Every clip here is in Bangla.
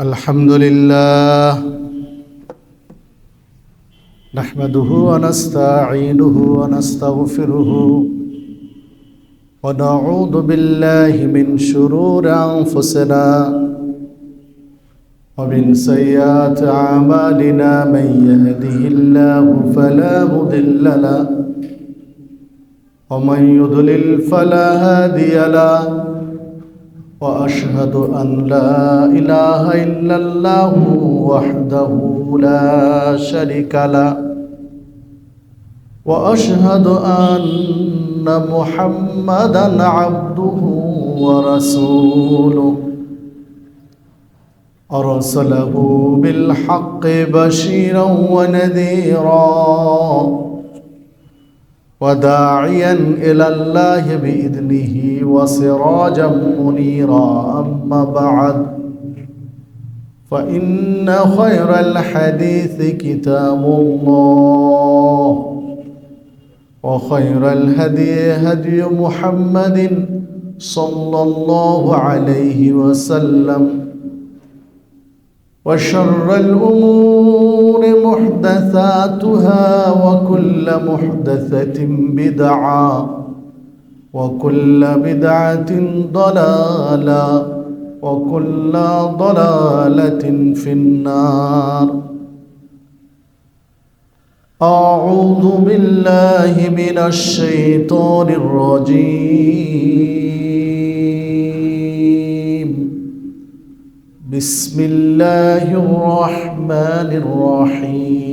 الحمد لله نحمده ونستعينه ونستغفره ونعوذ بالله من شرور أنفسنا ومن سيئات أعمالنا من يهده الله فلا مضل له ومن يضلل فلا هادي له وأشهد أن لا إله إلا الله وحده لا شريك له وأشهد أن محمدًا عبده ورسوله أرسله بالحق بشيرًا ونذيرًا وداعيا إلى الله بإذنه وسراجا منيرا أما بعد فإن خير الحديث كتاب الله وخير الهدي هدي محمد صلى الله عليه وسلم وشر الأمور محدثاتها وكل محدثة بدعة وكل بدعة ضلالة وكل ضلالة في النار. أعوذ بالله من الشيطان الرجيم. بسم الله الرحمن الرحيم.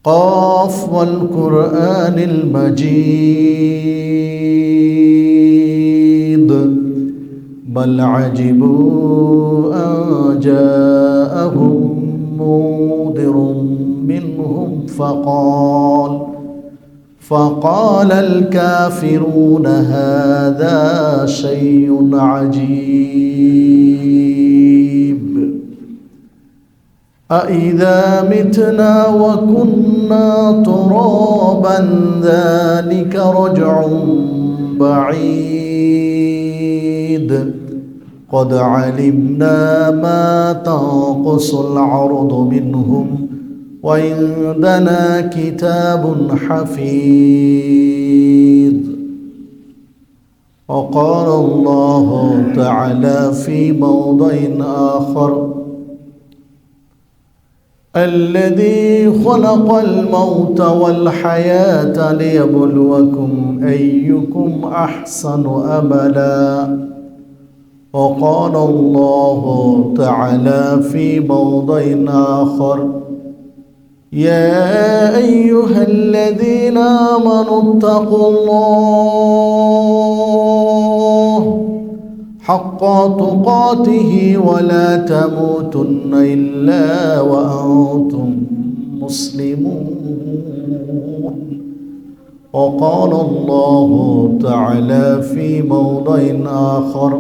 قاف والقرآن المجيد بل عجبوا أن جاءهم منذر منهم فقال الكافرون هذا شيء عجيب أإذا متنا وكنا ترابا ذلك رجع بعيد قد علمنا ما تنقص الأرض منهم وعندنا كتاب حفيظ. وقال الله تعالى في موضع آخر الذي خلق الموت والحياة ليبلوكم أيكم أحسن أملا. وقال الله تعالى في موضع آخر يا أيها الذين آمنوا اتقوا الله حق تقاته ولا تموتن إلا وأنتم مسلمون. وقال الله تعالى في موضع آخر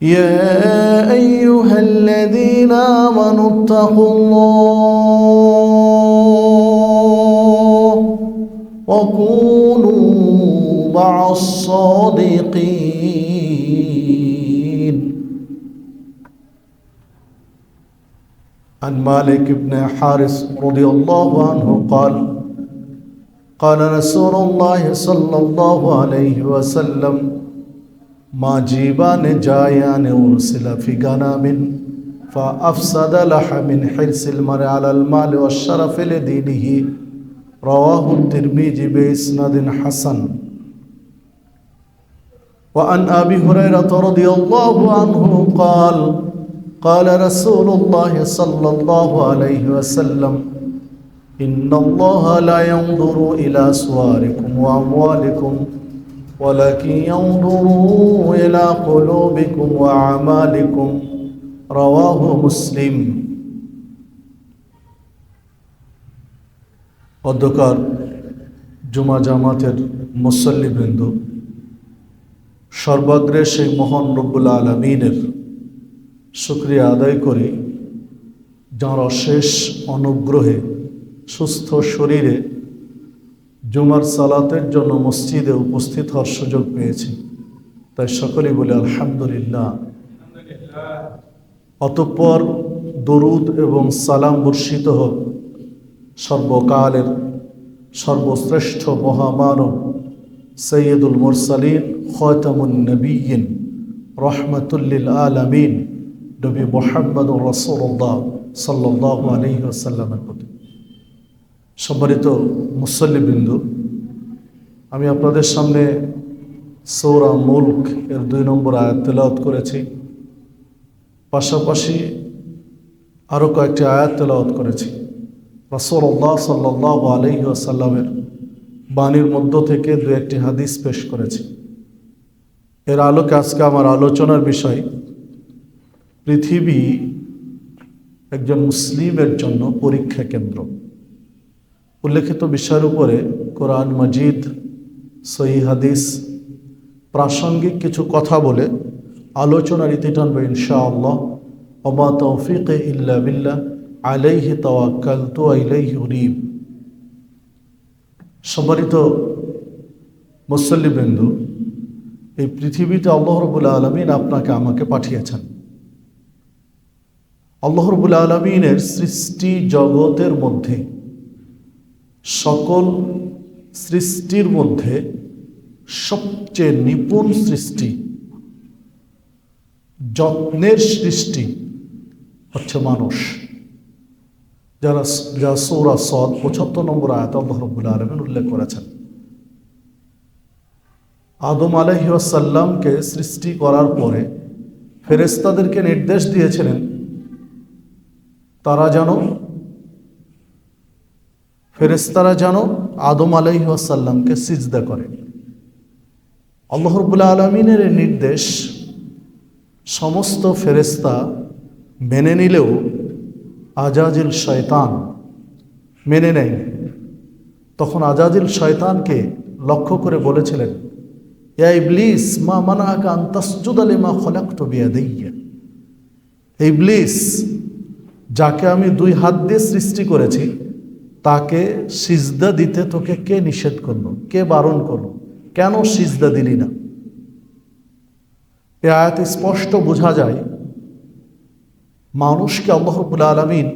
يا أيها الذين آمنوا اتقوا الله وكونوا مع الصادقين. عن مالك بن حارث رضي الله عنه قال قال رسول الله صلى الله عليه وسلم ما جيبان جايان أرسل في غنام فأفسد لحم من حرص المرء على المال والشرف لدينه. رواه الترمذي بإسناد حسن. وعن أبي هريرة رضي الله عنه قال قال رسول الله صلى الله عليه وسلم إن الله لا ينظر إلى صوركم وأموالكم ولكن ينظروا إلى قلوبكم وأعمالكم. رواه مسلم. অধ্যকার জুমা জামাতের মুসল্লিবৃন্দ, সর্বাগ্রে সেই মহান রব্বুল আলামিনের শুকরিয়া আদায় করি যাঁর অশেষ অনুগ্রহে সুস্থ শরীরে জুমার সালাতের জন্য মসজিদে উপস্থিত হওয়ার সুযোগ পেয়েছি। তাই সকলেই বলে আলহামদুলিল্লাহ। অতঃপর দরুদ এবং সালাম বর্ষিত হোক সর্বকালের সর্বশ্রেষ্ঠ মহামানব সৈয়দুল মুরসালিন খাতামুন নবিয়্যিন রহমাতুল্লিল আলামিন নবী মুহাম্মদুর রাসূলুল্লাহ সাল্লাল্লাহু আলাইহি ওয়াসাল্লামের প্রতি। সম্মানিত মুসল্লিবৃন্দ, আমি আপনাদের সামনে সূরা মুলক এর 2 নম্বর আয়াত তেলাওয়াত করেছি, পাশাপাশি আরও কয়েকটি আয়াত তেলাওয়াত করেছি। রাসূলুল্লাহ সাল্লাল্লাহু আলাইহি ওয়াসাল্লামের বাণীর মধ্য থেকে 2-1টি হাদিস পেশ করেছি। এর আলোকে আজকে আমার আলোচনার বিষয় পৃথিবী একজন মুসলিমের জন্য পরীক্ষা কেন্দ্র। উল্লেখিত বিষয়ের উপরে কোরআন মাজিদ, সহিহ হাদিস, প্রাসঙ্গিক কিছু কথা বলে আলোচনার ইতি টানবে ইনশাআল্লাহ। ওমা তৌফিকে ইল্লা বিল্লাহ আলাইহি তাওয়াক্কালতু ওয়া ইলাইহি উনীব। সম্মানিত মুসল্লিবৃন্দ, এই পৃথিবীতে আল্লাহ রাব্বুল আলামিন আপনাকে আমাকে পাঠিয়েছেন। আল্লাহ রাব্বুল আলামিনের সৃষ্টি জগতের মধ্যে, সকল সৃষ্টির মধ্যে সবচেয়ে নিপুণ সৃষ্টি, যত্নের সৃষ্টি হচ্ছে মানুষ। যা সূরা সদ 75 নম্বর আয়াতে আল্লাহ রাব্বুল আলামিন উল্লেখ করেছেন। আদম আলাইহিস সালামকে সৃষ্টি করার পরে ফেরেশতাদেরকে নির্দেশ দিয়েছিলেন ফেরেশতারা যেন আদম আলাইহিস সালামকে সিজদা করে। আল্লাহ রাব্বুল আলামিনের এই নির্দেশ সমস্ত ফেরেশতা মেনে নিলেও আজাজিল শয়তান মেনে নেয়। তখন আজাজিল শয়তানকে লক্ষ্য করে বলেছিলেন, ইয়া ইবলিস মা মানাআকা আন তাসজুদা লিমা খলাকতু বিয়াদাইয়া। ইবলিস, যাকে আমি 2 হাত দিয়ে সৃষ্টি করেছি তাকে সিজদা দিতে তোকে কে নিষেধ করলো, কে বারণ করলো, কেন সিজদা দিলি না? এই আয়াতে স্পষ্ট বোঝা যায় মানুষকে আল্লাহ রাব্বুল আলামিন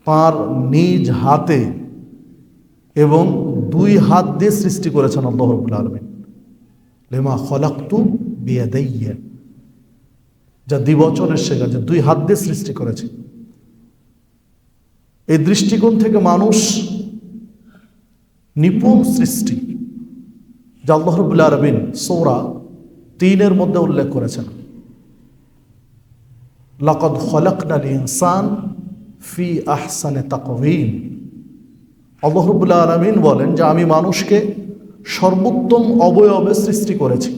তাঁর নিজ হাতে এবং 2 হাত দিয়ে সৃষ্টি করেছেন। আল্লাহ রাব্বুল আলামিন লিমা খলাকতু বিয়াদাইয়া, যা দ্বিবচনের শেখা, যে 2 হাত দিয়ে সৃষ্টি করেছে। এই দৃষ্টিকোণ থেকে মানুষ নিপুণ সৃষ্টি, যা আল্লাহ রাব্বুল আলামিন সূরা 3 মধ্যে উল্লেখ করেছেন। লাকাদ খলাকনাল ইনসান ফি আহসানি তাকওয়িম। আল্লাহ রাব্বুল আলামিন বলেন যে আমি মানুষকে সর্বোত্তম অবয়বে সৃষ্টি করেছি।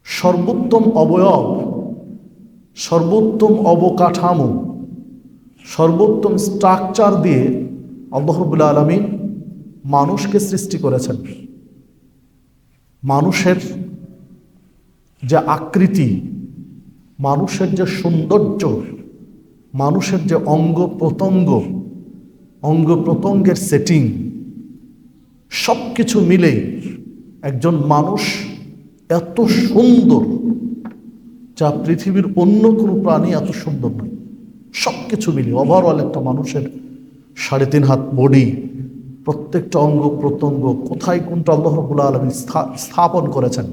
সর্বোত্তম অবয়ব, সর্বোত্তম অবকাঠামো, সর্বোত্তম স্ট্রাকচার দিয়ে আল্লাহ রাব্বুল আলামিন মানুষকে সৃষ্টি করেছেন। মানুষের যে আকৃতি, মানুষের যে সৌন্দর্য, মানুষের যে অঙ্গ প্রত্যঙ্গের সেটিং, সব কিছু মিলে একজন মানুষ এত সুন্দর যা পৃথিবীর অন্য কোনো প্রাণী এত সুন্দর নয়। সব কিছু মিলে ওভারঅল একটা মানুষের 3.5 হাত বডি, প্রত্যেকটা অঙ্গ প্রত্যঙ্গ, কোথায় কোনটা আল্লাহ রাব্বুল আলামিন স্থাপন করেছেন,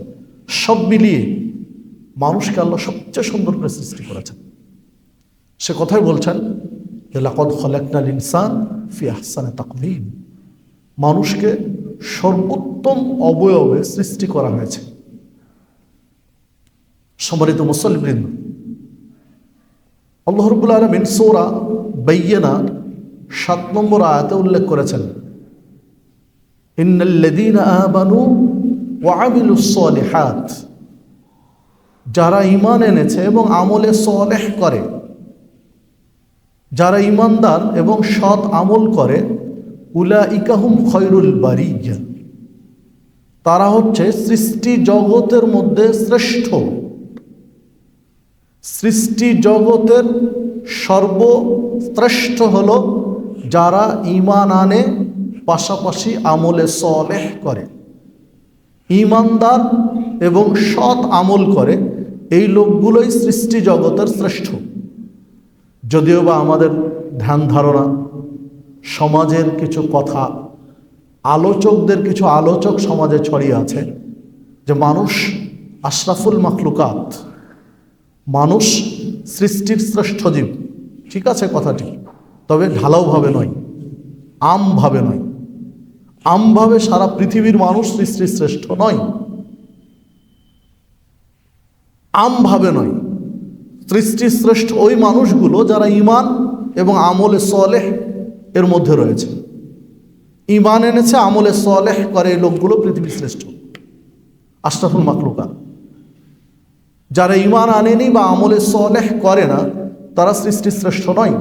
সব মিলিয়ে মানুষকে আল্লাহ সবচেয়ে সুন্দর করে সৃষ্টি করেছেন। সে কথাই বলছেন যে লাকাদ খলাকনাল ইনসান ফি আহসানি তাকওয়িম। মানুষকে সর্বোত্তম অবয়বে সৃষ্টি করা হয়েছে। সম্মানিত মুসল্লিবৃন্দ, আল্লাহ রাব্বুল আলামিন সূরা বাইয়িনা 7 নম্বর আয়াতে উল্লেখ করেছেন, ইন্নাল্লাযীনা আমানু ওয়া আমিলুস সালিহাত। যারা ঈমান এনেছে এবং আমলে সালেহ করে, যারা ঈমানদার এবং সৎ আমল করে, উলাইকা হুম খায়রুল বারিয়া। তারা হচ্ছে সৃষ্টি জগতের মধ্যে শ্রেষ্ঠ। সৃষ্টি জগতের সর্বশ্রেষ্ঠ হলো যারা ঈমান আনে, পাশাপাশি আমলে সালেহ করে। ঈমানদার এবং সৎ আমল করে, এই লোকগুলোই সৃষ্টি জগতের শ্রেষ্ঠ। যদিও বা আমাদের ধ্যান ধারণা, সমাজের কিছু কথা, আলোচকদের কিছু আলোচক সমাজে ছড়িয়ে আছে যে মানুষ আশরাফুল মাখলুকাত, মানুষ সৃষ্টির শ্রেষ্ঠ জীব। ঠিক আছে কথাটি, তবে ঢালাওভাবে নয়, আমভাবে নয়। আমভাবে সারা পৃথিবীর মানুষ সৃষ্টির শ্রেষ্ঠ নয়, আমভাবে নয়। সৃষ্টির শ্রেষ্ঠ ওই মানুষগুলো যারা ঈমান এবং আমলে সলেহ এর মধ্যে রয়েছে। ঈমান এনেছে, আমলে সলেহ করে, এই লোকগুলো পৃথিবীর শ্রেষ্ঠ, আশরাফুল মাখলুকাত। যারা ঈমান আনেনি বা আমলে সলেহ করে না, তারা সৃষ্টির শ্রেষ্ঠ নয়।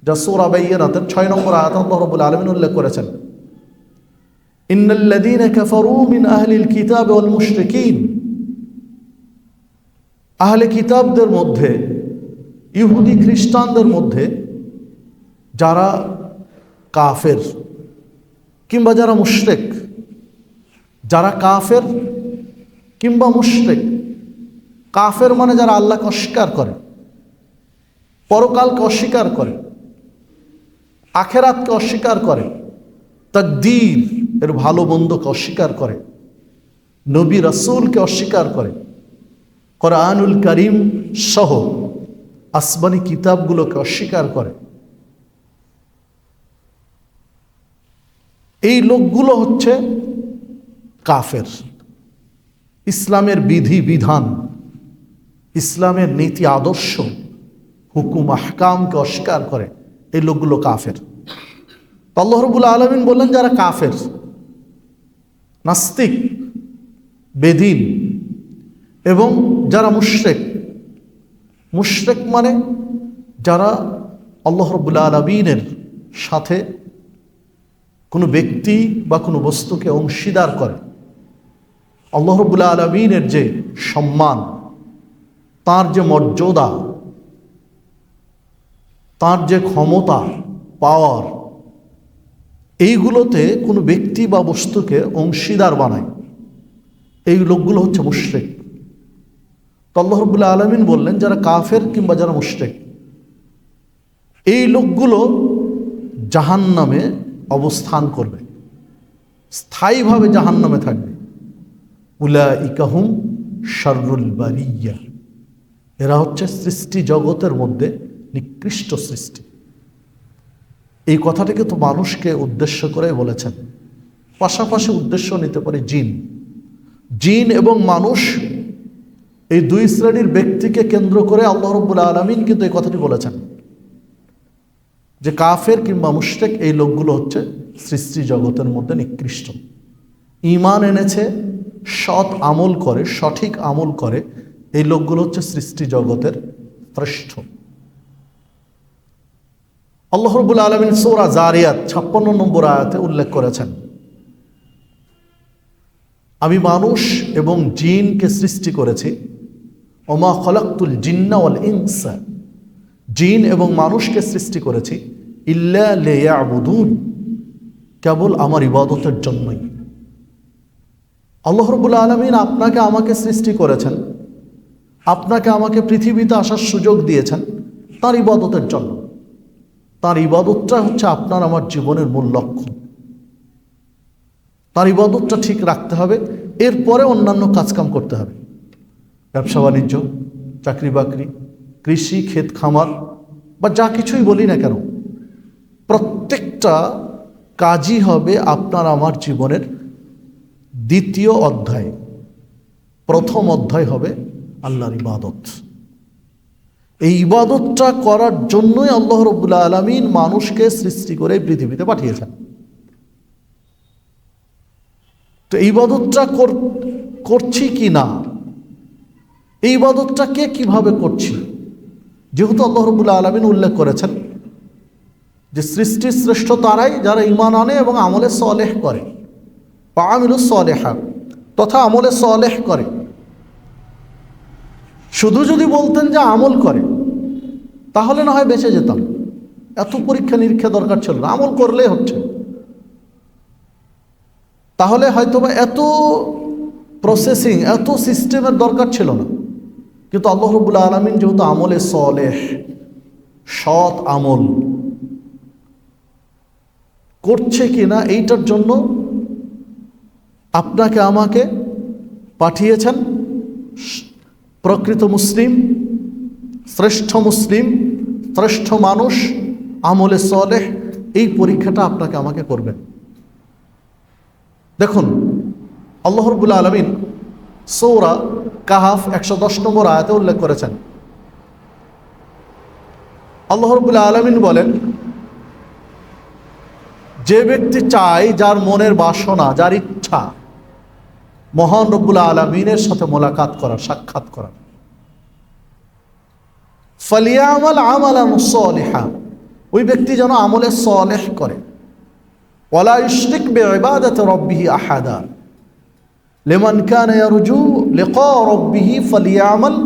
যা সূরা বাইয়িনাতের 6 নম্বর আয়াতে আল্লাহ রাব্বুল আলামিন উল্লেখ করেছেন, ইন্নাল্লাযীনা কাফারু মিন আহলিল কিতাব ওয়াল মুশরিকিন। আহলে কিতাবদের মধ্যে, ইহুদি খ্রিস্টানদের মধ্যে যারা কাফের কিংবা যারা মুশরিক, যারা কাফের কিংবা মুশরিক। কাফের মানে যারা আল্লাহকে অস্বীকার করে, পরকালকে অস্বীকার করে, আখেরাতকে অস্বীকার করে, তাকদীর এর ভালো মন্দকে অস্বীকার করে, নবী রাসূলকে অস্বীকার করে, কোরআনুল কারীম সহ আসমানি কিতাবগুলোকে অস্বীকার করে। এই লোকগুলো হচ্ছে কাফের। ইসলামের বিধি বিধান, ইসলামের নীতি আদর্শ, হুকুম আহকামকে অস্বীকার করে, এই লোকগুলো কাফের। আল্লাহ রাব্বুল আলামিন বললেন যারা কাফের, নাস্তিক, বেদিন এবং যারা মুশরিক। মুশরিক মানে যারা আল্লাহ রাব্বুল আলামিনের সাথে কোনো ব্যক্তি বা কোনো বস্তুকে অংশীদার করে। আল্লাহ রাব্বুল আলামিনের যে সম্মান, তার যে মর্যাদা, তার যে ক্ষমতা, পাওয়ার, এইগুলোতে কোনো ব্যক্তি বা বস্তুকে অংশীদার বানায়, এই লোকগুলো হচ্ছে মুশরিক। তো আল্লাহ রাব্বুল আলামিন বললেন যারা কাফের কিংবা যারা মুশরিক, এই লোকগুলো জাহান্নামে অবস্থান করবে, স্থায়ীভাবে জাহান্নামে থাকবে। উলাইকা হুম শাররুল বারিয়া, এরা হচ্ছে সৃষ্টি জগতের মধ্যে নিকৃষ্ট সৃষ্টি। এই কথাটিকে তো মানুষকে উদ্দেশ্য করে বলেছেন, পাশাপাশি উদ্দেশ্য নিতে পারে জিন। জিন এবং মানুষ, এই দুই শ্রেণীর ব্যক্তিকে কেন্দ্র করে আল্লাহ রাব্বুল আলামিন কিন্তু এই কথাটি বলেছেন যে কাফের কিংবা মুশরিক এই লোকগুলো হচ্ছে সৃষ্টি জগতের মধ্যে নিকৃষ্ট। ঈমান এনেছে, সৎ আমল করে, সঠিক আমল করে, এই লোকগুলো হচ্ছে সৃষ্টি জগতের শ্রেষ্ঠ। আল্লাহ রাব্বুল আলামিন সূরা জারিয়াত 56 নম্বর আয়াতে উল্লেখ করেছেন, আমি মানুষ এবং জিনকে সৃষ্টি করেছি, ওমা খলাকতুল জিন্না ওয়াল ইনসা, জিন এবং মানুষকে সৃষ্টি করেছি ইল্লা লিয়াবুদুন, কেবল আমার ইবাদতের জন্যই। আল্লাহ রাব্বুল আলামিন আপনাকে আমাকে সৃষ্টি করেছেন, আপনাকে আমাকে পৃথিবীতে আসার সুযোগ দিয়েছেন তার ইবাদতের জন্য। তার ইবাদতটা হচ্ছে আপনার আমার জীবনের মূল লক্ষ্য। তার ইবাদতটা ঠিক রাখতে হবে, এরপরে অন্যান্য কাজকাম করতে হবে। ব্যবসা বাণিজ্য, চাকরি বাকরি, কৃষি, ক্ষেত খামার বা যা কিছুই বলি না কেন, প্রত্যেকটা কাজই হবে আপনার আমার জীবনের দ্বিতীয় অধ্যায়। প্রথম অধ্যায় হবে আল্লাহর ইবাদত। এই ইবাদতটা করার জন্যই আল্লাহ রাব্বুল আলামিন মানুষকে সৃষ্টি করে পৃথিবীতে পাঠিয়েছেন। তো এই ইবাদতটা করছি কি না, এই ইবাদতটা কে কিভাবে করছি, যেহেতু আল্লাহ রাব্বুল আলামিন উল্লেখ করেছেন যে সৃষ্টির শ্রেষ্ঠ তারাই যারা ঈমান আনে এবং আমলে সলেহ করে, আমিলুস সলেহা তথা আমলে সলেহ করে। শুধু যদি বলতেন যে আমল করে, তাহলে না হয় বেঁচে যেতাম, এত পরীক্ষা নিরীক্ষা দরকার ছিল না, আমল করলেই হচ্ছে। তাহলে হয়তোবা এত প্রসেসিং, এত সিস্টেমের দরকার ছিল না। কিন্তু আল্লাহ রাব্বুল আলামিন যেহেতু আমলে সলেহ, সৎ আমল করছে কিনা এইটার জন্য আপনাকে আমাকে পাঠিয়েছেন প্রকৃত মুসলিম, শ্রেষ্ঠ মুসলিম, শ্রেষ্ঠ মানুষ, আমলে সলেহ। এই পরীক্ষাটা আপনাকে আমাকে করবেন। দেখুন আল্লাহ রাব্বুল আলামিন সূরা কাহাফ 110 নম্বর আয়াতে উল্লেখ করেছেন। আল্লাহ রাব্বুল আলামিন বলেন, যে ব্যক্তি চায়, যার মনের বাসনা, যার ইচ্ছা মহান রব্বুল আলামিনের সাথে মোলাকাত করার, সাক্ষাৎ করার, ফালিয়ামাল আমালান সালিহা, ওই ব্যক্তি যেন আমলে সলেহ করে। ওয়ালা ইশরিক বিইবাদাতি রাব্বিহি আহাদা লিমান কানা ইয়ারজু লিকা রাব্বিহি ফালিয়ামাল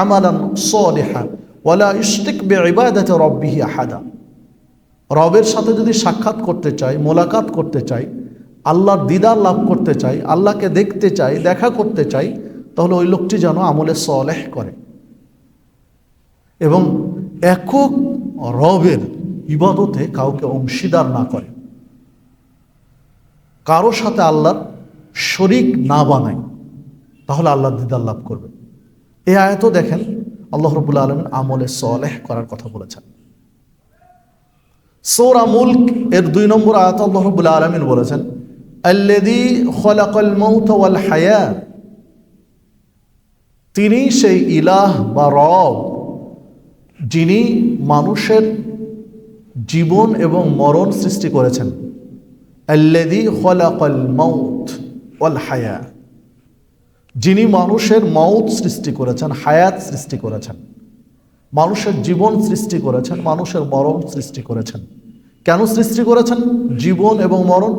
আমালান সালিহা ওয়ালা ইশরিক বিইবাদাতি রাব্বিহি আহাদা। রবের সাথে যদি সাক্ষাৎ করতে চাই, মোলাকাত করতে চাই, আল্লাহর দিদার লাভ করতে চাই, আল্লাহকে দেখতে চাই, দেখা করতে চাই, তাহলে ওই লোকটি যেন আমলে সলেহ করে এবং একক রবের ইবাদতে কাউকে অংশীদার না করে, কারো সাথে আল্লাহর শরীক না বানায়, তাহলে আল্লাহর দিদার লাভ করবে। এই আয়াতও দেখেন আল্লাহ রাব্বুল আলামিন আমলে সলেহ করার কথা বলেছেন। সূরা মুলক এর 2 নম্বর আয়াত আল্লাহ রাব্বুল আলামিন বলেছেন, আল্লাযী খালাকাল মাউতা ওয়াল হায়াত, তিনি সেই ইলাহ বা রব যিনি মানুষের জীবন এবং মরণ সৃষ্টি করেছেন। আল্লাযী খালাকাল মাউত ওয়াল হায়াত, যিনি মানুষের মউত সৃষ্টি করেছেন, হায়াত সৃষ্টি করেছেন, মানুষের জীবন সৃষ্টি করেছেন, মানুষের মরণ সৃষ্টি করেছেন। কেন সৃষ্টি করেছেন জীবন এবং মরণ?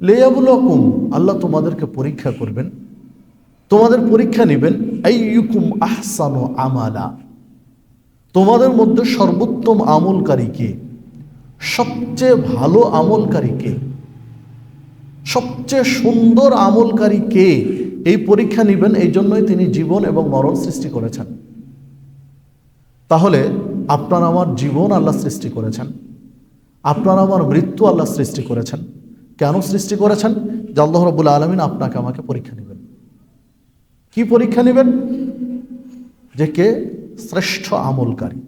লিয়াবলুকুম, আল্লাহ তোমাদেরকে পরীক্ষা করবেন, তোমাদের পরীক্ষা নেবেন। আইয়ুকুম আহসানু আমালা, তোমাদের মধ্যে সর্বোত্তম আমলকারী কে, সবচেয়ে ভালো আমলকারী কে, সবচেয়ে সুন্দর আমলকারী কে, এই পরীক্ষা নেবেন। এই জন্যই তিনি জীবন এবং মরণ সৃষ্টি করেছেন। তাহলে আপনার আমার জীবন আল্লাহ সৃষ্টি করেছেন, আপনার আমার মৃত্যু আল্লাহ সৃষ্টি করেছেন। কেন সৃষ্টি করেছেন? যে আল্লাহ রাব্বুল আলামিন আপনাকে আমাকে পরীক্ষা নেবেন। কি পরীক্ষা নেবেন? যে কে শ্রেষ্ঠ আমলকারী,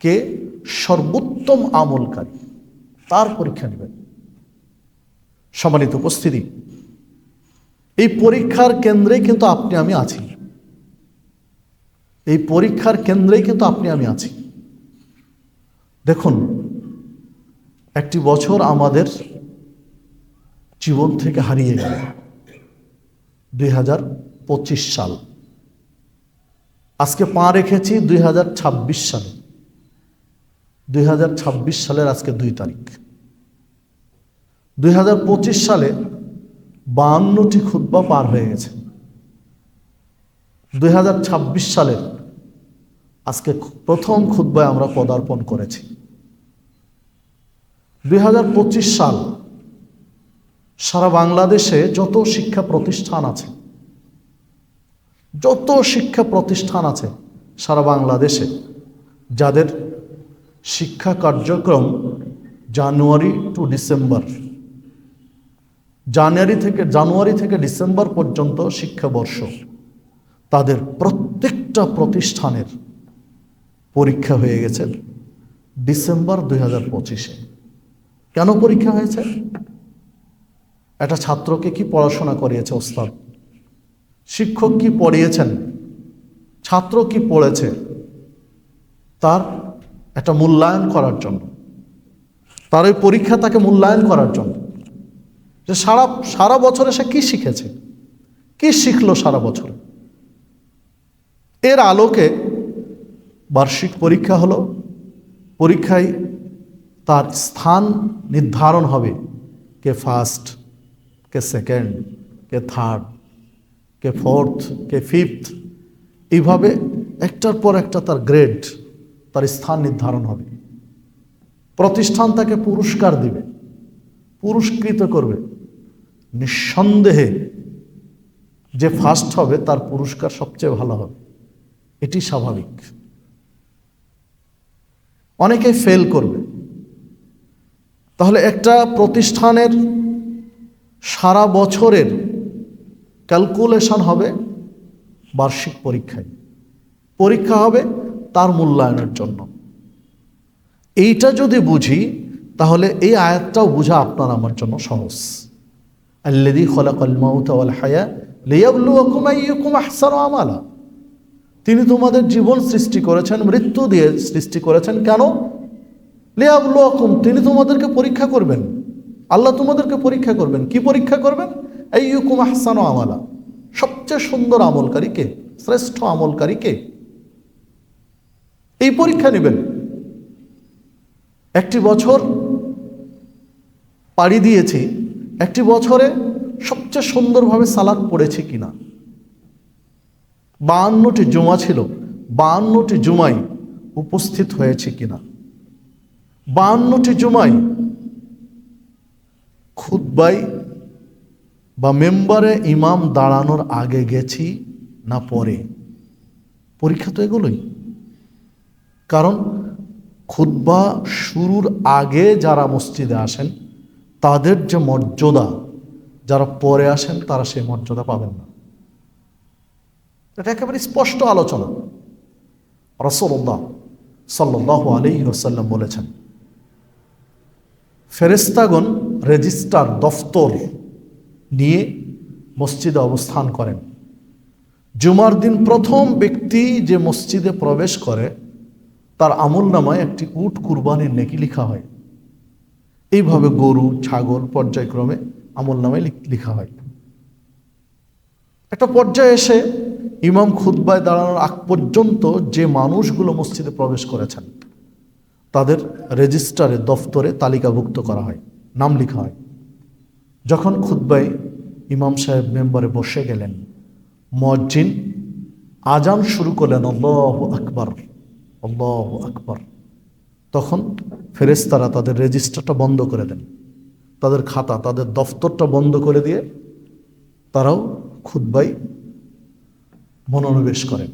কে সর্বোত্তম আমলকারী, তার পরীক্ষা নেবেন। সম্মানিত উপস্থিতি, এই পরীক্ষার কেন্দ্রেই কিন্তু আপনি আমি আছি, এই পরীক্ষার কেন্দ্রেই কিন্তু আপনি আমি আছি। দেখুন, একটি বছর আমাদের জীবন থেকে হারিয়ে গেল, 2025 সাল। আজকে পা রেখেছি 2026 সালে। 2026 সালের আজকে 2 তারিখ। 2025 সালে 52টি খুতবা পার হয়ে গেছে। 2026 সালের আজকে প্রথম খুতবায় আমরা পদার্পণ করেছি। 2025 সাল সারা বাংলাদেশে যত শিক্ষা প্রতিষ্ঠান আছে, যত শিক্ষা প্রতিষ্ঠান আছে সারা বাংলাদেশে, যাদের শিক্ষা কার্যক্রম জানুয়ারি টু ডিসেম্বর, জানুয়ারি থেকে ডিসেম্বর পর্যন্ত শিক্ষাবর্ষ, তাদের প্রত্যেকটা প্রতিষ্ঠানের পরীক্ষা হয়ে গেছে ডিসেম্বর 2025-এ। কেন পরীক্ষা হয়েছে? একটা ছাত্রকে কি পড়াশোনা করিয়েছে ওস্তাদ, শিক্ষক কি পড়িয়েছেন, ছাত্র কি পড়েছে, তার একটা মূল্যায়ন করার জন্য, তার ওই পরীক্ষা তাকে মূল্যায়ন করার জন্য, যে সারা বছরে সে কি শিখেছে, কি শিখলো সারা বছরে। এর আলোকে বার্ষিক পরীক্ষা হলো। পরীক্ষায় তার স্থান নির্ধারণ হবে, কে ফার্স্ট, কে সেকেন্ড, কে থার্ড, কে ফোর্থ, কে ফিফথ, এইভাবে একটার পর একটা তার গ্রেড, তার স্থান নির্ধারণ হবে। প্রতিষ্ঠান তাকে পুরস্কার দিবে, পুরস্কৃত করবে। নিঃসন্দেহে যে ফার্স্ট হবে তার পুরস্কার সবচেয়ে ভালো হবে, এটি স্বাভাবিক। অনেকে ফেল করবে। তাহলে একটা প্রতিষ্ঠানের সারা বছরের ক্যালকুলেশন হবে বার্ষিক পরীক্ষায়। পরীক্ষা হবে তার মূল্যায়নের জন্য। এইটা যদি বুঝি তাহলে এই আয়াতটাও বোঝা আপনার আমার জন্য সহজ। আল্লাযী খালাকাল মাউতা ওয়াল হায়া লিয়াবলুয়াকুম আইয়ুকুম আহসানু আমালা। তিনি তোমাদের জীবন সৃষ্টি করেছেন, মৃত্যু দিয়ে সৃষ্টি করেছেন। কেন? লিয়াবলুয়াকুম, তিনি তোমাদেরকে পরীক্ষা করবেন। আল্লাহ তোমাদেরকে পরীক্ষা করবেন। কি পরীক্ষা করবেন? আইয়ুকুম আহসানু আমালা, সবচেয়ে সুন্দর আমলকারী কে, শ্রেষ্ঠ আমলকারী কে, এই পরীক্ষা নেবেন। একটি বছর পাড়ি দিয়েছি, একটি বছরে সবচেয়ে সুন্দরভাবে সালাত পড়েছি কিনা। 52টি জুমা ছিল, 52টি জুমায় উপস্থিত হয়েছে কিনা। 52টি জুমায় খুতবায় বা মেম্বারে ইমাম দাঁড়ানোর আগে গেছি না পরে। পরীক্ষা তো এগুলোই। কারণ খুতবা শুরুর আগে যারা মসজিদে আসেন তাদের যে মর্যাদা, যারা পরে আসেন তারা সেই মর্যাদা পাবেন না। এটা একেবারে স্পষ্ট আলোচনা। রাসূলুল্লাহ সাল্লাল্লাহু আলাইহি ওয়াসাল্লাম বলেছেন, ফেরেশতাগণ রেজিস্টার, দফতর নিয়ে মসজিদে অবস্থান করেন। জুমার দিন প্রথম ব্যক্তি যে মসজিদে প্রবেশ করে তার আমলনামায় একটি উট কুরবানির নেকি লেখা হয়। এইভাবে গরু, ছাগল পর্যায়ক্রমে আমলনামায় লেখা হয়। একটা পর্যায়ে এসে ইমাম খুতবায় দাঁড়ানোর আগ পর্যন্ত যে মানুষগুলো মসজিদে প্রবেশ করেছেন তাদের রেজিস্টারে, দফতরে তালিকাভুক্ত করা হয়, নাম লেখা হয়। যখন খুতবায় ইমাম সাহেব মেম্বারে বসে গেলেন, মুয়াজ্জিন আজান শুরু করলেন, আল্লাহু আকবার, আল্লাহু আকবার, তখন ফেরেশতারা তাদের রেজিস্টারটা বন্ধ করে দেন, তাদের খাতা, তাদের দফতরটা বন্ধ করে দিয়ে তারাও খুতবায় মনোনিবেশ করেন।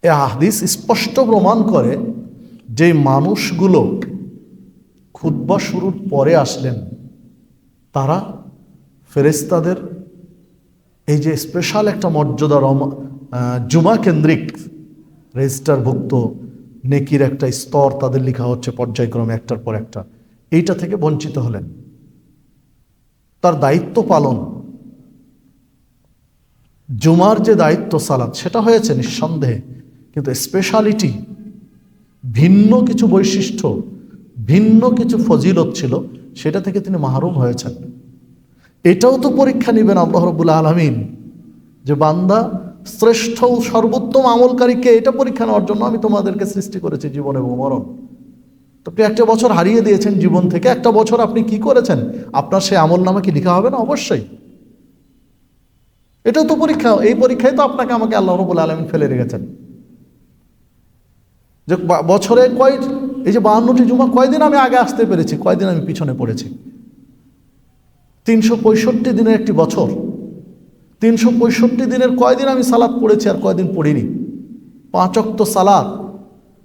এই হাদিস স্পষ্ট প্রমাণ করে যে মানুষগুলো খুতবা শুরুর পরে আসলেন তারা ফেরেশতাদের এই যে স্পেশাল একটা মর্যাদা, জুমা কেন্দ্রিক রেজিস্টারভুক্ত নেকির একটা স্তর তাদের লেখা হচ্ছে পর্যায়ক্রমে একটার পর একটা, এইটা থেকে বঞ্চিত হলেন। তার দায়িত্ব পালন, জুমার যে দায়িত্ব সালাত, সেটা হয়েছে নিঃসন্দেহে, কিন্তু স্পেশালিটি, ভিন্ন কিছু বৈশিষ্ট্য, ভিন্ন কিছু ফজিলত ছিল, সেটা থেকে তিনি মাহরুম হয়েছেন। এটাও তো পরীক্ষা নেবেন আল্লাহ রাব্বুল আলামিন, যে বান্দা শ্রেষ্ঠ সর্বোত্তম আমলকারীকে, এটা পরীক্ষা নেওয়ার জন্য আমি তোমাদেরকে সৃষ্টি করেছি, জীবন এবং মরণ। তো আপনি একটা বছর হারিয়ে দিয়েছেন জীবন থেকে, একটা বছর আপনি কি করেছেন, আপনার সেই আমল নামে কি লেখা হবে না? অবশ্যই। এটাও তো পরীক্ষা। এই পরীক্ষায় তো আপনাকে আমাকে আল্লাহ রাব্বুল আলামিন ফেলে রেখেছেন। যে বছরে এই যে 52টি জুমা, কয়দিন আমি আগে আসতে পেরেছি, কয়দিন আমি পিছনে পড়েছি। 365 দিনের একটি বছর, 365 দিনের কয়দিন আমি সালাত পড়েছি আর কয়দিন পড়িনি। 5 ওয়াক্ত সালাত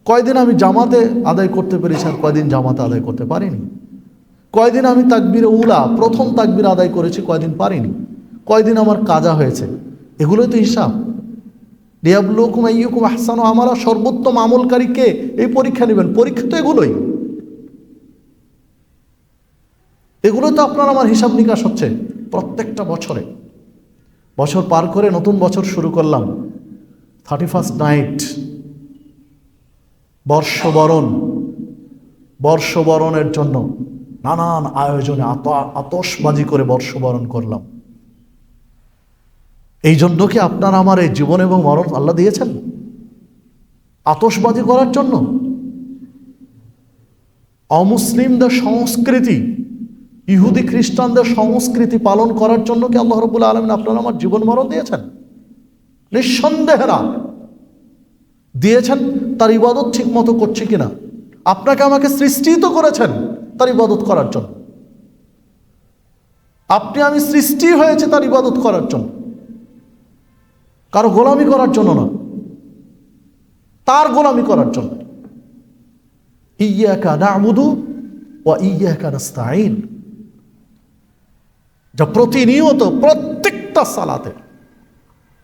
কয়দিন আমি জামাতে আদায় করতে পেরেছি আর কয়দিন জামাতে আদায় করতে পারিনি। কয়দিন আমি তাকবীরে উলা, প্রথম তাকবীর আদায় করেছি, কয়দিন পারিনি। কয়দিন আমার কাজা হয়েছে, এগুলোই তো হিসাব। লিয়াবলুকুম আইয়ুকুম আহসানু আমালা, সর্বোত্তম আমলকারী কে, এই পরীক্ষা নেবেন। পরীক্ষা তো এগুলোই, এগুলো তো আপনার আমার হিসাব নিকাশ হচ্ছে প্রত্যেকটা বছরে। বছর পার করে নতুন বছর শুরু করলাম, 31st নাইট, বর্ষবরণের জন্য নানান আয়োজনে আতশবাজি করে বর্ষবরণ করলাম। এই জন্য কি আপনার আমার এই জীবন এবং মরণ আল্লাহ দিয়েছেন? আতশবাজি করার জন্য? অমুসলিমদের সংস্কৃতি, ইহুদি খ্রিস্টানদের সংস্কৃতি পালন করার জন্য কি আল্লাহ রাব্বুল আলামিন আপনার আমার জীবন মরণ দিয়েছেন? নিঃসন্দেহে না। দিয়েছেন তার ইবাদত ঠিক মতো করছে কিনা। আপনাকে আমাকে সৃষ্টি তো করেছেন তার ইবাদত করার জন্য। আপনি আমি সৃষ্টি হয়েছে তার ইবাদত করার জন্য, কারো গোলামি করার জন্য না, তার গোলামি করার জন্য। ইয়্যাকা না'বুদু ওয়া ইয়্যাকা নাস্তাঈন, যা প্রতিনিয়ত প্রত্যেকটা সালাতে,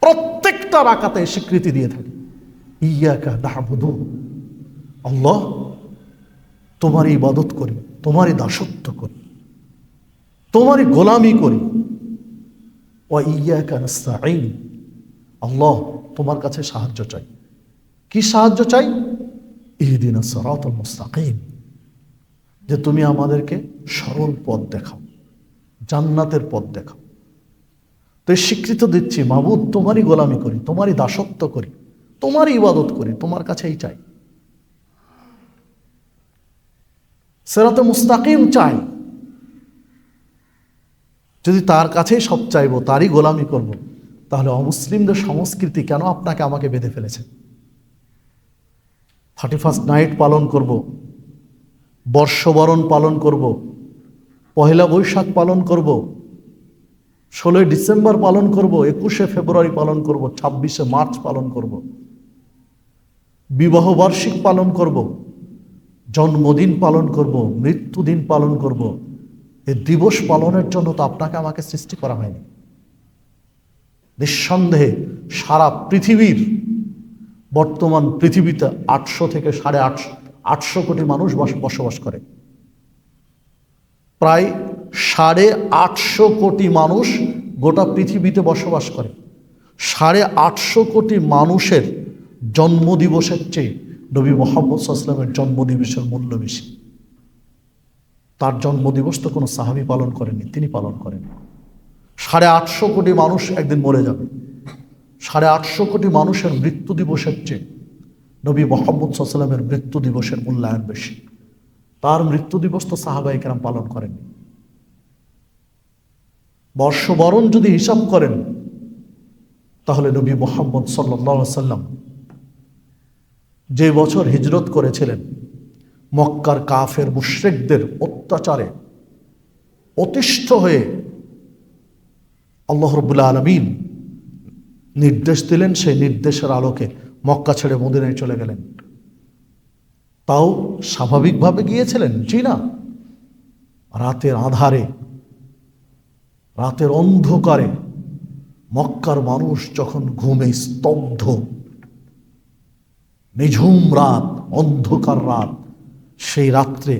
প্রত্যেকটা রাকাতে স্বীকৃতি দিয়ে থাকে। ইয়্যাকা না'বুদু, আল্লাহ তোমারই ইবাদত করি, তোমারই দাসত্ব করি, তোমারই গোলামি করি। ওয়া ইয়্যাকা নাস্তাঈন, আল্লাহ তোমার কাছে সাহায্য চাই। কি সাহায্য চাই? ইহদিনাস সিরাতাল মুস্তাকিম, যে তুমি আমাদেরকে সরল পথ দেখাও, জান্নাতের পথ দেখাও। তো এই স্বীকৃত দিচ্ছি, মাবুদ তোমারই গোলামি করি, তোমারই দাসত্ব করি, তোমারই ইবাদত করি, তোমার কাছেই চাই। সিরাতে মুস্তাকিম চাই। যদি তার কাছেই সব চাইবো, তারই গোলামি করব, তাহলে অমুসলিমদের সংস্কৃতি কেন আপনাকে আমাকে বেঁধে ফেলেছে? 31st নাইট পালন করব, বর্ষবরণ পালন করব, পহেলা বৈশাখ পালন করব, 16 ডিসেম্বর পালন করব, 21শে ফেব্রুয়ারি পালন করব, 26শে মার্চ পালন করব, বিবাহ বার্ষিক পালন করব, জন্মদিন পালন করব, মৃত্যুদিন পালন করব। এই দিবস পালনের জন্য তো আপনাকে আমাকে সৃষ্টি করা হয়নি। নিঃসন্দেহে সারা পৃথিবীর, বর্তমান পৃথিবীতে 800 থেকে 850 কোটি মানুষ বসবাস করে। প্রায় 850 কোটি মানুষ গোটা পৃথিবীতে বসবাস করে। 850 কোটি মানুষের জন্মদিবসের চেয়ে নবী মুহাম্মদ সাল্লাল্লাহু আলাইহি ওয়াসাল্লামের জন্মদিবসের মূল্য বেশি। তার জন্মদিবস তো কোনো সাহাবী পালন করেননি, তিনি পালন করেন। 850 কোটি মানুষ একদিন মরে যাবে। 850 কোটি মানুষের মৃত্যু দিবসের চেয়ে নবী মুহাম্মদ সাল্লাল্লাহু আলাইহি ওয়াসাল্লামের মৃত্যু দিবসের মূল্যায়ন বেশি। তার মৃত্যু দিবস তো সাহাবায়ে কেরাম পালন করেননি। বর্ষবরণ যদি হিসাব করেন, তাহলে নবী মুহাম্মদ সাল্লাল্লাহু আলাইহি ওয়াসাল্লাম যে বছর হিজরত করেছিলেন, মক্কার কাফের মুশরিকদের অত্যাচারে অতিষ্ঠ হয়ে আল্লাহ রাব্বুল আলামিন নির্দেশ দিলেন, সেই নির্দেশের আলোকে মক্কা ছেড়ে মদিনায় চলে গেলেন। তাও স্বাভাবিকভাবে গিয়েছিলেন? জি না। রাতের আধারে, রাতের অন্ধকারে, মক্কার মানুষ যখন ঘুমে স্তব্ধ, নিঝুম রাত, অন্ধকার রাত, সেই রাত্রে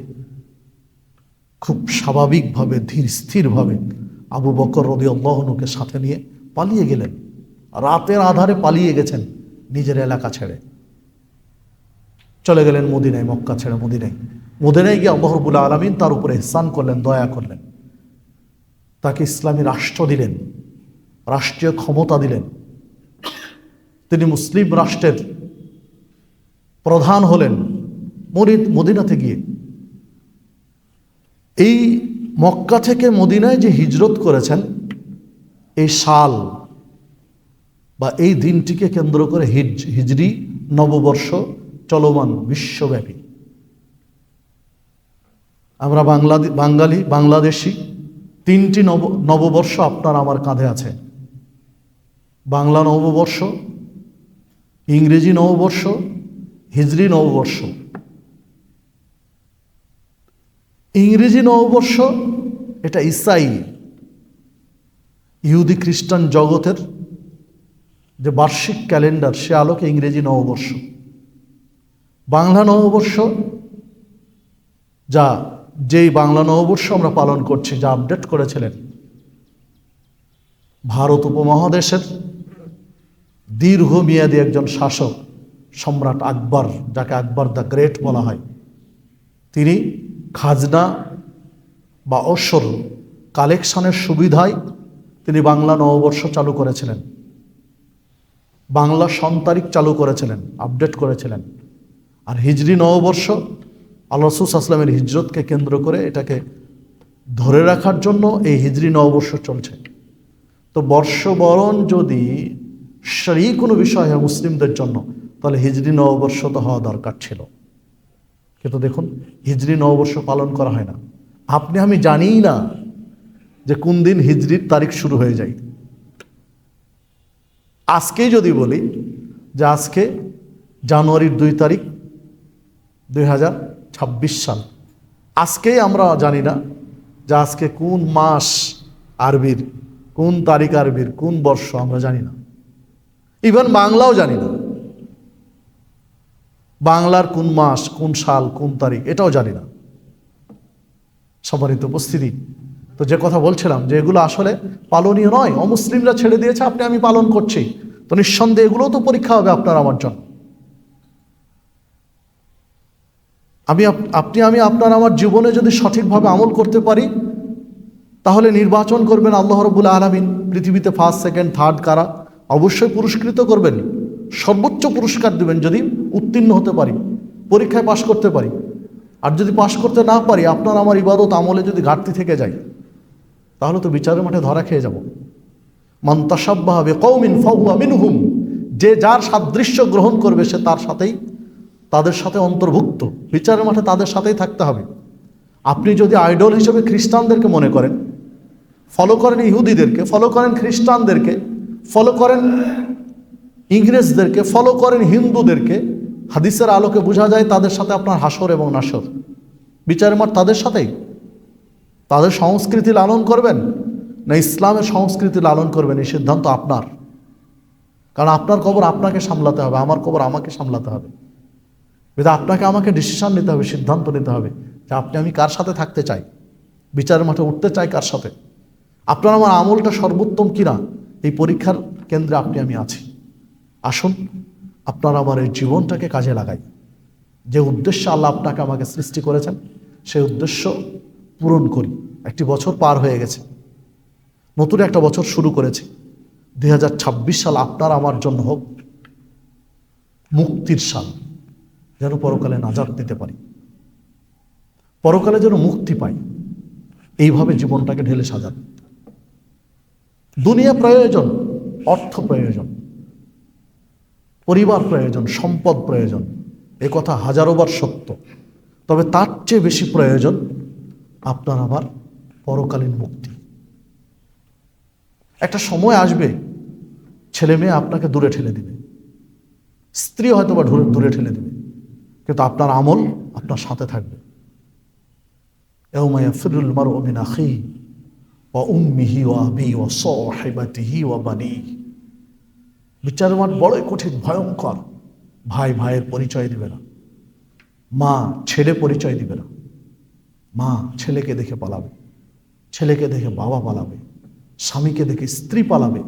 খুব স্বাভাবিকভাবে, ধীর স্থিরভাবে আবু বকর রাদিয়াল্লাহু আনহুকে সাথে নিয়ে পালিয়ে গেলেন। রাতের আধারে পালিয়ে গেছেন নিজের এলাকা ছেড়ে, চলে গেলেন মদিনায়, মক্কা ছেড়ে মদিনায়। মদিনায় গিয়ে আল্লাহ রাব্বুল আলামিন তার উপরে ইহসান করলেন, দয়া করলেন, তাকে ইসলামী রাষ্ট্র দিলেন, রাষ্ট্রীয় ক্ষমতা দিলেন। তিনি মুসলিম রাষ্ট্রের প্রধান হলেন মদিনাতে গিয়ে। এই মক্কা থেকে মদিনায় যে হিজরত করেছেন, এই সাল বা এই দিনটিকে কেন্দ্র করে হিজরি নববর্ষ চলমান বিশ্বব্যাপী। আমরা বাংলাদেশি 3টি নববর্ষ আপনার আমার কাঁধে আছে। বাংলা নববর্ষ, ইংরেজি নববর্ষ, হিজরি নববর্ষ। ইংরেজি নববর্ষ এটা ইসাই, ইহুদি খ্রিস্টান জগতের যে বার্ষিক ক্যালেন্ডার, সে আলোকে ইংরেজি নববর্ষ। বাংলা নববর্ষ, যেই বাংলা নববর্ষ আমরা পালন করছি, যা আপডেট করেছিলেন ভারত উপমহাদেশের দীর্ঘমেয়াদী একজন শাসক, সম্রাট আকবর, যাকে আকবর দ্য গ্রেট বলা হয়, তিনি খাজনা বা অসর কালেকশনের সুবিধায় তিনি বাংলা নববর্ষ চালু করেছিলেন, বাংলা সন তারিখ চালু করেছিলেন, আপডেট করেছিলেন। আর হিজরি নববর্ষ আল্লাহ রাসূল সাল্লাল্লাহু আলাইহি ওয়াসাল্লামের হিজরতকে কেন্দ্র করে এটাকে ধরে রাখার জন্য এই হিজরি নববর্ষ চলছে। তো বর্ষবরণ যদি শরঈ কোনো বিষয় হয় মুসলিমদের জন্য, তাহলে হিজরি নববর্ষ তো হওয়া দরকার ছিল। কিন্তু দেখুন, হিজরি নববর্ষ পালন করা হয় না। আপনি আমি জানিই না যে কোন দিন হিজরির তারিখ শুরু হয়ে যায়। আজকেই যদি বলি যে আজকে জানুয়ারির 2 তারিখ 2026 সাল, আজকেই আমরা জানি না যে আজকে কোন মাস আরবির, কোন তারিখ আরবির, কোন বর্ষ আমরা জানি না। ইভেন বাংলাও জানি না, বাংলার কোন মাস, কোন সাল, কোন তারিখ এটাও জানি না। সম্মানিত উপস্থিতি, তো যে কথা বলছিলাম যে এগুলো আসলে পালনীয় নয়, অমুসলিমরা ছেড়ে দিয়েছে, আমি পালন করছি, তো নিঃসন্দেহে এগুলোও তো পরীক্ষা হবে আপনার আমার জন্য। আমি আপনার আমার জীবনে যদি সঠিকভাবে আমল করতে পারি, তাহলে নির্বাচন করবেন আল্লাহ রাব্বুল আলামিন, পৃথিবীতে ফার্স্ট, সেকেন্ড, থার্ড কারা, অবশ্যই পুরস্কৃত করবেন, সর্বোচ্চ পুরস্কার দেবেন যদি উত্তীর্ণ হতে পারি, পরীক্ষায় পাশ করতে পারি। আর যদি পাশ করতে না পারি, আপনার আমার ইবাদত আমলে যদি ঘাটতি থেকে যায়, তাহলে তো বিচারের মাঠে ধরা খেয়ে যাব। মান তাশাব্বাহা বিকওমিন ফাহুয়া মিনহুম, যে যার সাদৃশ্য গ্রহণ করবে সে তাদের সাথে অন্তর্ভুক্ত, বিচারের মাঠে তাদের সাথেই থাকতে হবে। আপনি যদি আইডল হিসেবে খ্রিস্টানদেরকে মনে করেন, ফলো করেন ইহুদিদেরকে, ফলো করেন খ্রিস্টানদেরকে, ফলো করেন ইংরেজদেরকে, ফলো করেন হিন্দুদেরকে, হাদিসের আলোকে বোঝা যায় তাদের সাথে আপনার হাসর এবং নাসর, বিচারের মাঠ তাদের সাথেই। তাদের সংস্কৃতি লালন করবেন না ইসলামের সংস্কৃতি লালন করবেন, এই সিদ্ধান্ত আপনার। কারণ আপনার কবর আপনাকে সামলাতে হবে, আমার কবর আমাকে সামলাতে হবে। কিন্তু আপনাকে আমাকে ডিসিশন নিতে হবে, সিদ্ধান্ত নিতে হবে যে আমি কার সাথে থাকতে চাই, বিচারের মাঠে উঠতে চাই কার সাথে। আপনার আমার আমলটা সর্বোত্তম কিনা, এই পরীক্ষার কেন্দ্রে আমি আছি। আসুন আপনার আমার এই জীবনটাকে কাজে লাগাই, যে উদ্দেশ্যে আল্লাহ আপনাকে আমাকে সৃষ্টি করেছেন সেই উদ্দেশ্য পূরণ করি। একটি বছর পার হয়ে গেছে, নতুন একটা বছর শুরু করেছি। 2026 সাল আপনার আমার জন্য হোক মুক্তির সাল, যেন পরকালে নাজাত দিতে পারি, পরকালে যেন মুক্তি পাই। এইভাবে জীবনটাকে ঢেলে সাজান। দুনিয়া প্রয়োজন, অর্থ প্রয়োজন, পরিবার প্রয়োজন, সম্পদ প্রয়োজন, এ কথা হাজারোবার সত্য। তবে তার চেয়ে বেশি প্রয়োজন আপনার আমার পরকালীন মুক্তি। একটা সময় আসবে ছেলে মেয়ে আপনাকে দূরে ঠেলে দিবে, স্ত্রী হয়তো বা দূরে ঠেলে দিবে, কিন্তু আপনার আমল আপনার সাথে থাকবে। ইয়াউমা ইয়াফিরুল মারউ মিন আখিহি ওয়া উম্মিহি ওয়া আবিহি ওয়া সাহিবাতিহি ওয়া বানিহি। বিচারের মাঠ বড়ই কঠিন, ভয়ঙ্কর। ভাই ভাইয়ের পরিচয় দিবে না, মা ছেলে পরিচয় দিবে না, মা ছেলেকে দেখে পালাবে, ছেলেকে দেখে বাবা পালাবে, স্বামীকে দেখে স্ত্রী পালাবে,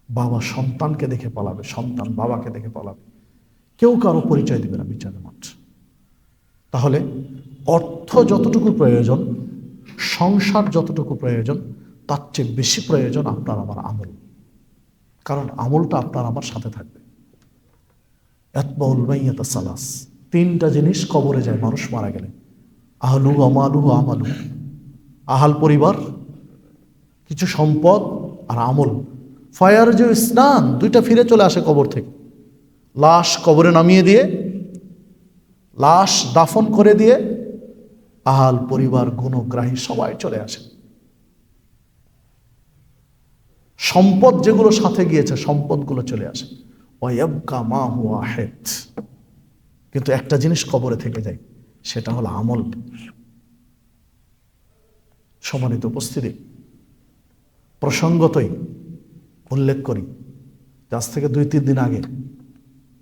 বাবা সন্তানকে দেখে পালাবে, সন্তান বাবাকে দেখে পালাবে, কেউ কারো পরিচয় দিবে না বিচারের মাঠ। তাহলে অর্থ যতটুকু প্রয়োজন, সংসার যতটুকু প্রয়োজন, তার চেয়ে বেশি প্রয়োজন আপনার আমার আমল। কারণ আমলটা আপনার আমার সাথে থাকবে। ইয়াতবাউল মাইয়াতা সালাস, 3টা জিনিস কবরে যায় মানুষ মারা গেলে, আহলু আমালু আমালু, আহাল পরিবার, কিছু সম্পদ, আর আমল। ফায়ার যে স্নান, 2টা ফিরে চলে আসে কবর থেকে। লাশ কবরে নামিয়ে দিয়ে, লাশ দাফন করে দিয়ে, আহাল পরিবার গুণগ্রাহী সবাই চলে আসে। সম্পদ যেগুলো সাথে গিয়েছে, সম্পদগুলো চলে আসে। ওয়ায়াবকা মা হুয়া আহেদ, কিন্তু একটা জিনিস কবরে থেকে যায়, সেটা হলো আমল। সম্মানিত উপস্থিতি, প্রসঙ্গতই উল্লেখ করি, আজ থেকে 2-3 দিন আগে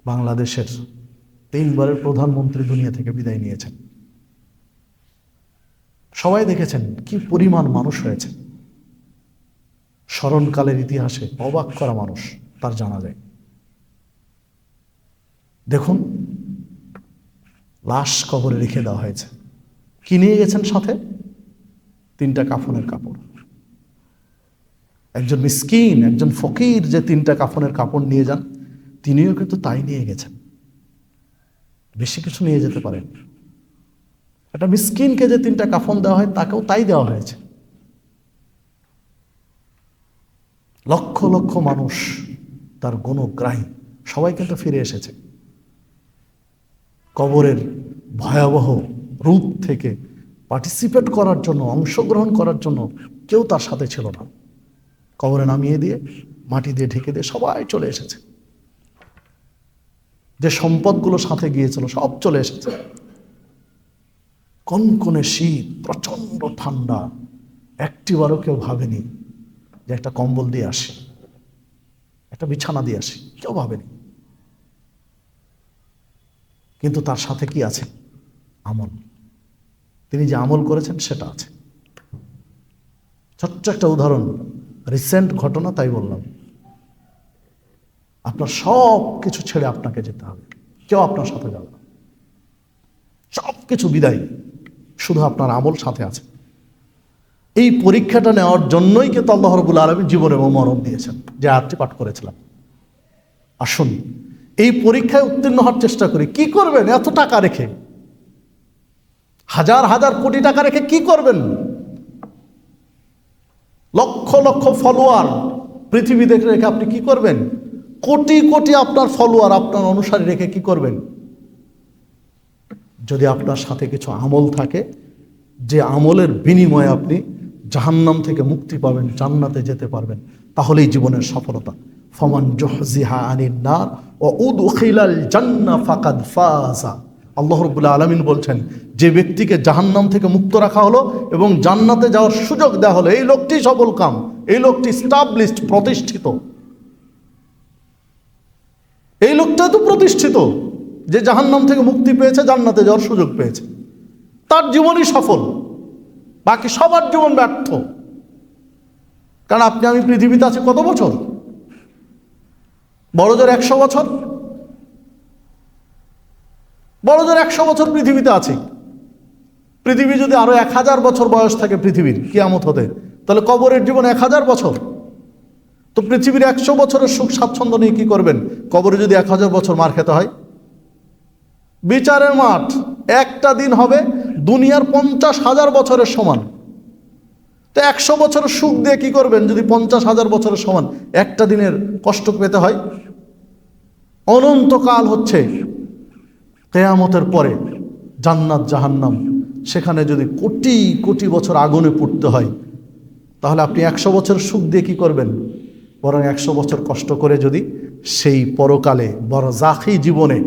বাংলাদেশের 3বারের প্রধানমন্ত্রী দুনিয়া থেকে বিদায় নিয়েছেন। সবাই দেখেছেন কি পরিমাণ মানুষ হয়েছে। স্মরণকালের ইতিহাসে অবাক করা মানুষ তার জানা যায়। দেখুন, লাশ কবরে রেখে দেওয়া হয়েছে। কি নিয়ে গেছেন সাথে? 3টা কাফনের কাপড়। একজন মিসকিন, একজন ফকির যে 3টা কাফনের কাপড় নিয়ে যান, তিনিও কিন্তু তাই নিয়ে গেছেন, বেশি কিছু নিয়ে যেতে পারেন। একটা মিসকিনকে যে 3টা কাফন দেওয়া হয়, তাকেও তাই দেওয়া হয়েছে। লক্ষ লক্ষ মানুষ, তার গুণগ্রাহী সবাই কিন্তু ফিরে এসেছে। কবরের ভয়াবহ রূপ থেকে পার্টিসিপেট করার জন্য, অংশগ্রহণ করার জন্য কেউ তার সাথে ছিল না। কবরে নামিয়ে দিয়ে মাটি দিয়ে ঢেকে দিয়ে সবাই চলে এসেছে। যে সম্পদগুলো সাথে গিয়েছিল সব চলে এসেছে। কনকনে শীত, প্রচন্ড ঠান্ডা, একটিবারও কেউ ভাবেনি যে একটা কম্বল দিয়ে আসি, একটা বিছানা দিয়ে আসি, কেউ ভাবেনি। কিন্তু তার সাথে কি আছে? আমল। তিনি যে আমল করেছেন সেটা আছে। ছোট্ট একটা উদাহরণ, রিসেন্ট ঘটনা, তাই বললাম। আপনার সব কিছু ছেড়ে আপনাকে যেতে হবে, কেউ আপনার সাথে যাবে না, সব কিছু বিদায়, শুধু আপনার আমল সাথে আছে। এই পরীক্ষাটা নেওয়ার জন্যই কিন্তু আল্লাহ রাব্বুল আলামিন জীবন এবং মরণ দিয়েছেন, যে আয়াতটি পাঠ করেছিলাম। আসুন এই পরীক্ষায় উত্তীর্ণ হওয়ার চেষ্টা করি। কি করবেন এত টাকা রেখে, হাজার হাজার কোটি টাকা রেখে কি করবেন? লক্ষ লক্ষ ফলোয়ার পৃথিবী দেখে রেখে আপনি কি করবেন? কোটি কোটি আপনার ফলোয়ার, আপনার অনুসারী রেখে কি করবেন? যদি আপনার সাথে কিছু আমল থাকে, যে আমলের বিনিময়ে আপনি জাহান্নাম থেকে মুক্তি পাবেন, জান্নাতে যেতে পারবেন, তাহলেই জীবনের সফলতা। ফামান জুহজিহা আনিন নার ওয়া উদখিলাল জান্নাহ ফাকাদ ফাজা। আল্লাহ রাব্বুল আলামিন বলছেন, যে ব্যক্তিকে জাহান্নাম থেকে মুক্ত রাখা হলো এবং জান্নাতে যাওয়ার সুযোগ দেওয়া হলো, এই লোকটি সফল কাম, এই লোকটি স্টাবলিশড, প্রতিষ্ঠিত। এই লোকটা তো প্রতিষ্ঠিত, যে জাহান্নাম থেকে মুক্তি পেয়েছে, জান্নাতে যাওয়ার সুযোগ পেয়েছে, তার জীবনই সফল। বাকি সবার জীবন ব্যর্থ। কারণ আপনি আমি পৃথিবীতে আছি কত বছর? বড়জোর 100 বছর। বড়জোর 100 বছর পৃথিবীতে আছি। পৃথিবী যদি আরো 1000 বছর বয়স থাকে পৃথিবীর কিয়ামত হতে, তাহলে কবরের জীবন 1000 বছর। তো পৃথিবীর 100 বছরের সুখ স্বাচ্ছন্দ্য নিয়ে কি করবেন কবরে যদি 1000 বছর মার খেতে হয়? বিচারের মাঠ একটা দিন হবে দুনিয়ার 50,000 বছরের সমান। তো 100 বছরের সুখ দিয়ে কি করবেন যদি 50,000 বছরের সমান একটা দিনের কষ্ট পেতে হয়? অনন্তকাল হচ্ছে কিয়ামতের পরে জান্নাত জাহান্নাম, সেখানে যদি কোটি কোটি বছর আগুনে পুড়তে হয়, তাহলে আপনি 100 বছর সুখ দিয়ে কি করবেন? বরং 100 বছর কষ্ট করে যদি সেই পরকালে বরজাখী জীবনে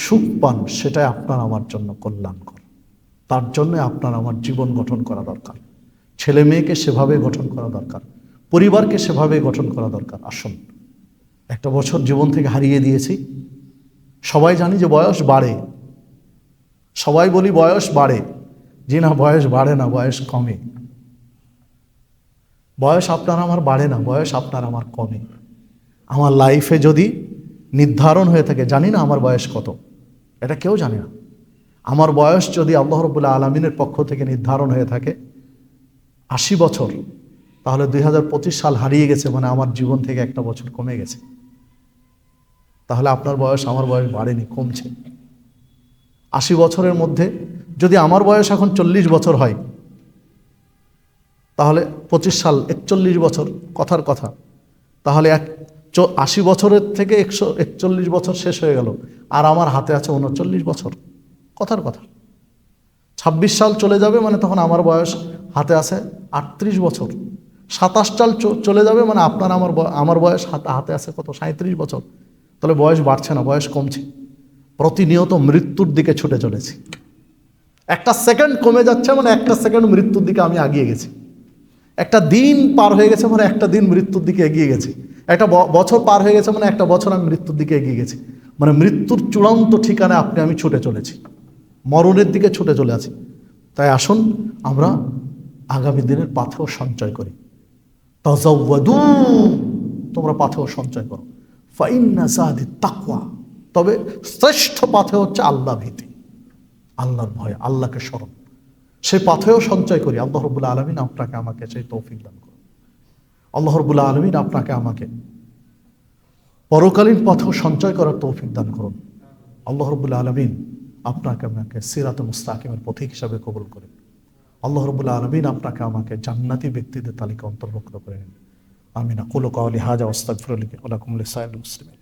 সুখ পান, সেটাই আপনার আমার জন্য কল্যাণকর। তার জন্য আপনার আমার জীবন গঠন করা দরকার, ছেলে মেয়েকে সেভাবে গঠন করা দরকার, পরিবারকে সেভাবে গঠন করা দরকার। আসুন, একটা বছর জীবন থেকে হারিয়ে দিয়েছি। সবাই জানি যে বয়স বাড়ে, সবাই বলি বয়স বাড়ে। জি না, বয়স বাড়ে না, বয়স কমে। বয়স আপনার আমার বাড়ে না, বয়স আপনার আমার কমে। আমার লাইফে যদি নির্ধারণ হয়ে থাকে, জানি না আমার বয়স কত, এটা কেউ জানে না। আমার বয়স যদি আল্লাহ রাব্বুল আলামিনের পক্ষ থেকে নির্ধারণ হয়ে থাকে 80 বছর, তাহলে 2025 সাল হারিয়ে গেছে, মানে আমার জীবন থেকে একটা বছর কমে গেছে। তাহলে আপনার বয়স আমার বয়স বাড়েনি, কমছে। 80 বছরের মধ্যে যদি আমার বয়স এখন 40 বছর হয়, তাহলে 25 সাল 41 বছর, কথার কথা। তাহলে 80 বছরের থেকে 141 বছর শেষ হয়ে গেল, আর আমার হাতে আছে 39 বছর, কথার কথা। 26 সাল চলে যাবে, মানে তখন আমার বয়স হাতে আছে 38 বছর। 27 সাল চলে যাবে, মানে আপনার আমার বয়স হাতে আছে কত? 37 বছর। তাহলে বয়স বাড়ছে না, বয়স কমছে। প্রতিনিয়ত মৃত্যুর দিকে ছুটে চলেছি। একটা সেকেন্ড কমে যাচ্ছে, মানে একটা সেকেন্ড মৃত্যুর দিকে আমি এগিয়ে গেছি। একটা দিন পার হয়ে গেছে, মানে একটা দিন মৃত্যুর দিকে এগিয়ে গেছি। একটা বছর পার হয়ে গেছে, মানে একটা বছর আমি মৃত্যুর দিকে এগিয়ে গেছি। মানে মৃত্যুর চূড়ান্ত ঠিকানায় আপনি আমি ছুটে চলেছি, মরণের দিকে ছুটে চলে আছি। তাই আসুন আমরা আগামী দিনের পাথেয় সঞ্চয় করি। তাজাওয়াদু, তোমরা পাথেয় সঞ্চয় করো। ফাইন্না যাদি তাকওয়া, তবে শ্রেষ্ঠ পাথেয় হচ্ছে আল্লাহ ভীতি, আল্লাহর ভয়, আল্লাহকে স্মরণ। সেই পাথেয় সঞ্চয় করি। আল্লাহ রাব্বুল আলামিন আপনাকে আমাকে সেই তৌফিক দান করুন। আল্লাহ রাব্বুল আলামিন আপনাকে আমাকে পরকালীন পাথেয় সঞ্চয় করার তৌফিক দান করুন। আল্লাহ রাব্বুল আলামিন আপনাকে আমাকে সিরাতে মুস্তাকিমের পথিক হিসাবে কবুল করেন। আল্লাহ রাব্বুল আলামিন আপনাকে আমাকে জান্নাতি ব্যক্তিদের তালিকা অন্তর্ভুক্ত করে নেন। আমিন। আকুলু কাওলি হাযা ওয়াস্তাগফিরুল্লাহ ওয়া লাকুম লিসাইরিল মুসলিমিন।